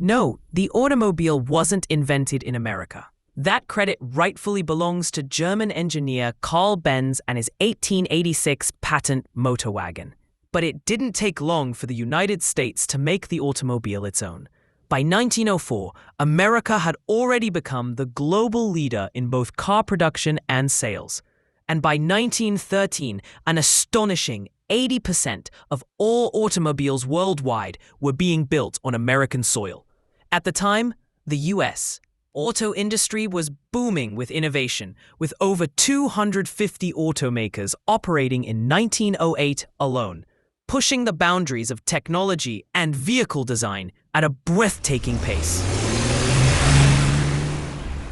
No, the automobile wasn't invented in America. That credit rightfully belongs to German engineer Carl Benz and his 1886 patent motor wagon. But it didn't take long for the United States to make the automobile its own. By 1904, America had already become the global leader in both car production and sales. And by 1913, an astonishing 80% of all automobiles worldwide were being built on American soil. At the time, the U.S. auto industry was booming with innovation, with over 250 automakers operating in 1908 alone, pushing the boundaries of technology and vehicle design at a breathtaking pace.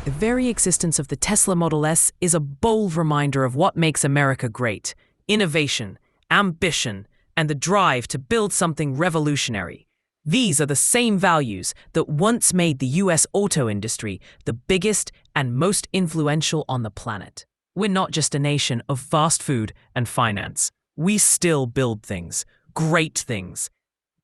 The very existence of the Tesla Model S is a bold reminder of what makes America great: innovation, ambition, and the drive to build something revolutionary. These are the same values that once made the US auto industry the biggest and most influential on the planet. We're not just a nation of fast food and finance. We still build things, great things.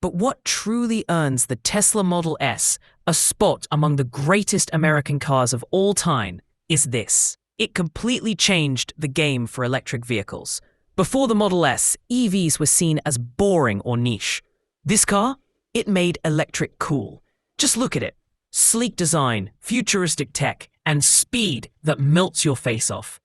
But what truly earns the Tesla Model S a spot among the greatest American cars of all time is this: it completely changed the game for electric vehicles. Before the Model S, EVs were seen as boring or niche. This car? It made electric cool. Just look at it. Sleek design, futuristic tech, and speed that melts your face off.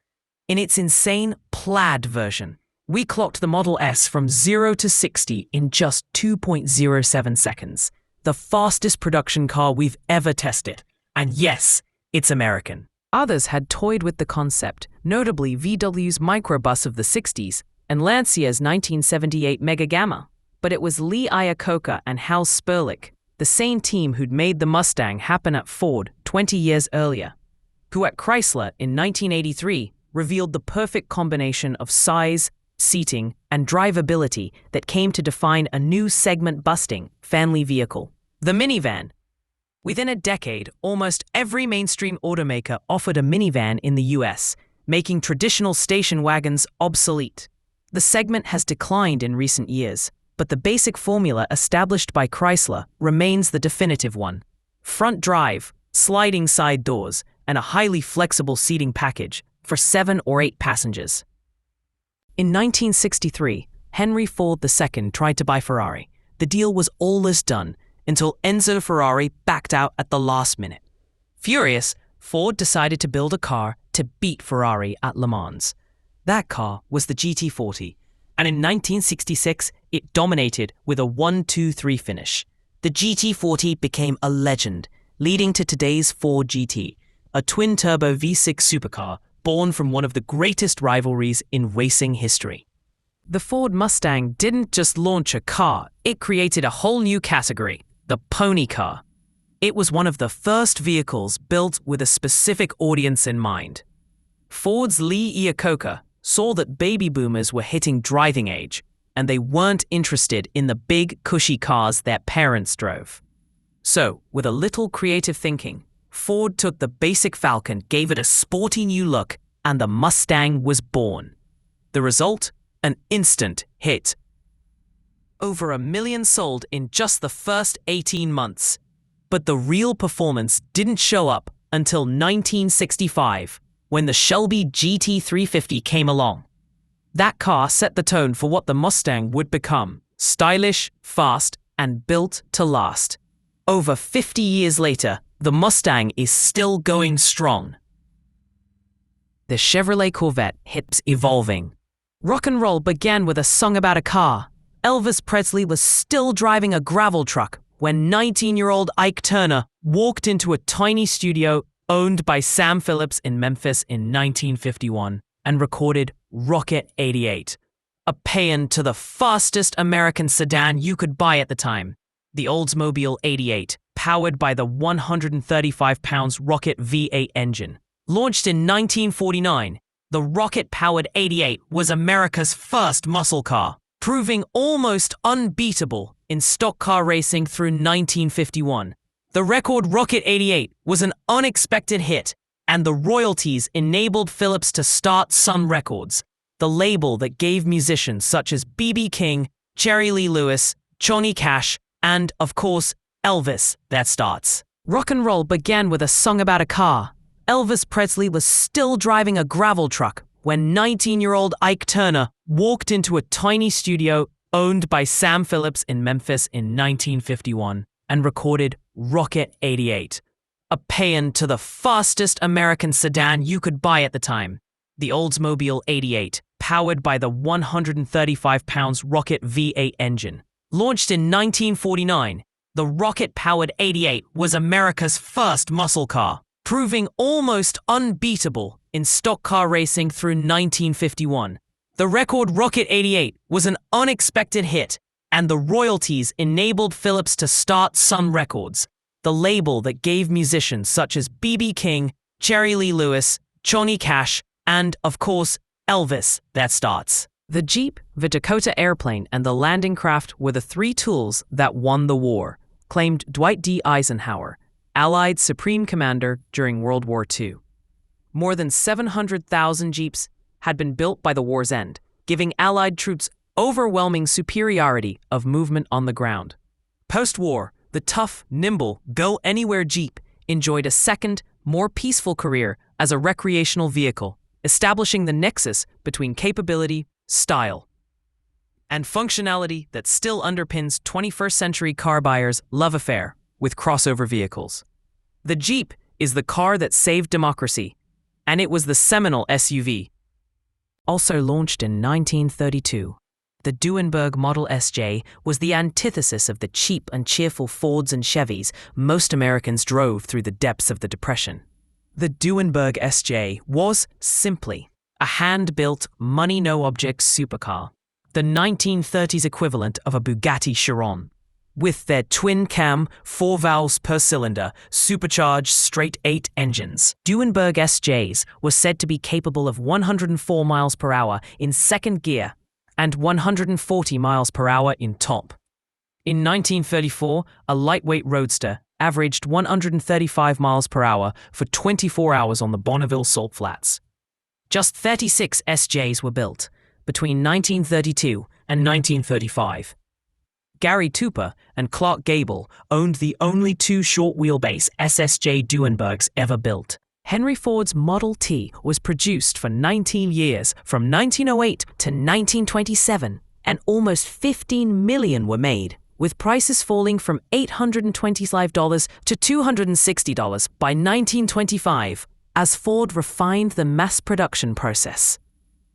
In its insane plaid version, we clocked the Model S from 0 to 60 in just 2.07 seconds. The fastest production car we've ever tested. And yes, it's American. Others had toyed with the concept, notably VW's microbus of the 60s and Lancia's 1978 Mega Gamma. But it was Lee Iacocca and Hal Sperlich, the same team who'd made the Mustang happen at Ford 20 years earlier, who at Chrysler in 1983 revealed the perfect combination of size, seating, and drivability that came to define a new segment-busting family vehicle: the minivan. Within a decade, almost every mainstream automaker offered a minivan in the US, making traditional station wagons obsolete. The segment has declined in recent years, but the basic formula established by Chrysler remains the definitive one: front drive, sliding side doors, and a highly flexible seating package for 7 or 8 passengers. In 1963, Henry Ford II tried to buy Ferrari. The deal was almost done until Enzo Ferrari backed out at the last minute. Furious, Ford decided to build a car to beat Ferrari at Le Mans. That car was the GT40. And in 1966, it dominated with a 1-2-3 finish. The GT40 became a legend, leading to today's Ford GT, a twin-turbo V6 supercar born from one of the greatest rivalries in racing history. The Ford Mustang didn't just launch a car, it created a whole new category: the pony car. It was one of the first vehicles built with a specific audience in mind. Ford's Lee Iacocca saw that baby boomers were hitting driving age, and they weren't interested in the big, cushy cars their parents drove. So, with a little creative thinking, Ford took the basic Falcon, gave it a sporty new look, and the Mustang was born. The result? An instant hit. Over 1 million sold in just the first 18 months. But the real performance didn't show up until 1965, when the Shelby GT350 came along. That car set the tone for what the Mustang would become: stylish, fast, and built to last. Over 50 years later, the Mustang is still going strong. The Chevrolet Corvette keeps evolving. Rock and roll began with a song about a car. Elvis Presley was still driving a gravel truck when 19-year-old Ike Turner walked into a tiny studio owned by Sam Phillips in Memphis in 1951 and recorded Rocket 88, a paean to the fastest American sedan you could buy at the time, the Oldsmobile 88, powered by the 135-pound Rocket V8 engine. Launched in 1949, the rocket-powered 88 was America's first muscle car, proving almost unbeatable in stock car racing through 1951. The record Rocket 88 was an unexpected hit, and the royalties enabled Phillips to start Sun Records, the label that gave musicians such as B.B. King, Jerry Lee Lewis, Johnny Cash, and, of course, Elvis that starts. Rock and roll began with a song about a car. Elvis Presley was still driving a gravel truck when 19-year-old Ike Turner walked into a tiny studio owned by Sam Phillips in Memphis in 1951 and recorded Rocket 88, a paean to the fastest American sedan you could buy at the time, the Oldsmobile 88, powered by the 135-pound Rocket V8 engine. Launched in 1949, the rocket-powered 88 was America's first muscle car, proving almost unbeatable in stock car racing through 1951. The record Rocket 88 was an unexpected hit, and the royalties enabled Phillips to start Sun Records, the label that gave musicians such as B.B. King, Jerry Lee Lewis, Johnny Cash, and, of course, Elvis that starts. The Jeep, the Dakota Airplane, and the landing craft were the three tools that won the war, claimed Dwight D. Eisenhower, Allied Supreme Commander during World War II. More than 700,000 Jeeps had been built by the war's end, giving Allied troops overwhelming superiority of movement on the ground. Post-war, the tough, nimble, go-anywhere Jeep enjoyed a second, more peaceful career as a recreational vehicle, establishing the nexus between capability, style, and functionality that still underpins 21st-century car buyers' love affair with crossover vehicles. The Jeep is the car that saved democracy, and it was the seminal SUV. Also launched in 1932, the Duesenberg Model SJ was the antithesis of the cheap and cheerful Fords and Chevys most Americans drove through the depths of the Depression. The Duesenberg SJ was, simply, a hand-built, money-no-object supercar, the 1930s equivalent of a Bugatti Chiron. With their twin-cam, 4 valves per cylinder, supercharged straight-8 engines, Duesenberg SJs were said to be capable of 104 miles per hour in second gear and 140 miles per hour in top. In 1934, a lightweight roadster averaged 135 miles per hour for 24 hours on the Bonneville Salt Flats. Just 36 SJs were built between 1932 and 1935. Gary Tupper and Clark Gable owned the only 2 short-wheelbase SSJ Duesenbergs ever built. Henry Ford's Model T was produced for 19 years, from 1908 to 1927, and almost 15 million were made, with prices falling from $825 to $260 by 1925, as Ford refined the mass production process.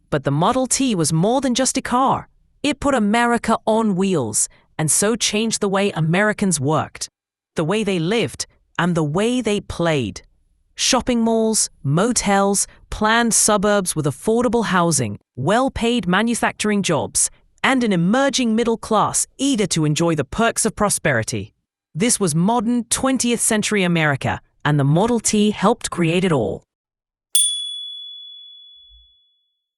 But the Model T was more than just a car. It put America on wheels, and so changed the way Americans worked, the way they lived, and the way they played. Shopping malls, motels, planned suburbs with affordable housing, well-paid manufacturing jobs, and an emerging middle class eager to enjoy the perks of prosperity. This was modern 20th century America, and the Model T helped create it all.